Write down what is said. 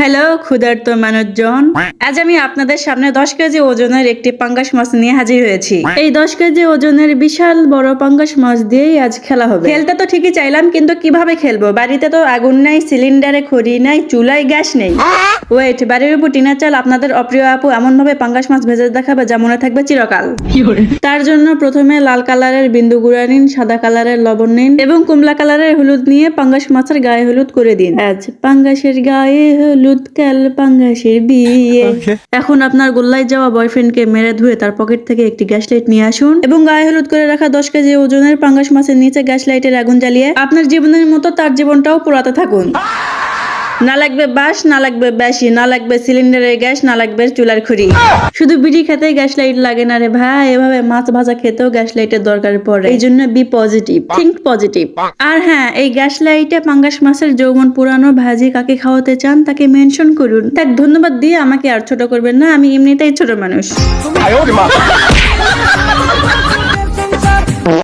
Hello ক্ষুধার্ত মানুষজন, আজ আমি আপনাদের সামনে 10 কেজি ওজনের একটি পাঙ্গাস মাছ নিয়ে হাজির হয়েছি। এই 10 কেজি ওজনের বিশাল বড় পাঙ্গাস মাছ দিয়েই আজ খেলা হবে। খেলতে তো ঠিকই চাইলাম, কিন্তু কিভাবে খেলবো? বাড়িতে তো আগুন নাই, সিলিন্ডারে খড়ি নাই, চুলায় গ্যাস নেই। ওয়েট, বাড়ির উপর টিনের চাল আপনাদের অপ্রিয় আপু এমন ভাবে পাঙ্গাস মাছ ভেজে দেখাবে যা মনে থাকবে চিরকাল। তার জন্য প্রথমে লাল কালারের বিন্দু গুঁড়া নিন, সাদা কালারের লবণ নিন এবং কমলা কালারের হলুদ নিয়ে পাঙ্গাস মাছের গায়ে হলুদ করে দিন। আজ পাঙ্গাসের গায়ে হলুদ, কাল পাঙ্গাসের বিয়ে। এখন আপনার গোল্লায় যাওয়া বয়ফ্রেন্ডকে মেরে ধুয়ে তার পকেট থেকে একটি গ্যাস লাইট নিয়ে আসুন এবং গায়ে হলুদ করে রাখা 10 কেজি ওজনের পাঙ্গাস মাছের নিচে গ্যাস লাইটের আগুন জ্বালিয়ে আপনার জীবনের মতো তার জীবনটাও পোড়াতে থাকুন। না লাগবে বাঁশ, না লাগবে ব্যাসি, না লাগবে সিলিন্ডারের গ্যাস, না লাগবে চুলার খড়ি। শুধু বিড়ি খেতে গ্যাস লাইট লাগে না রে ভাই, এভাবে মাছ ভাজা খেতেও গ্যাস লাইটের দরকার পড়ে। এই জন্য বি পজিটিভ, থিঙ্ক পজিটিভ। আর হ্যাঁ, এই গ্যাস লাইটে পাঙ্গাস মাছের যৌবন পুরানো ভাজি কাকে খাওয়াতে চান তাকে মেনশন করুন। তাক ধন্যবাদ দিয়ে আমাকে আর ছোট করবেন না, আমি এমনিতেই ছোট মানুষ।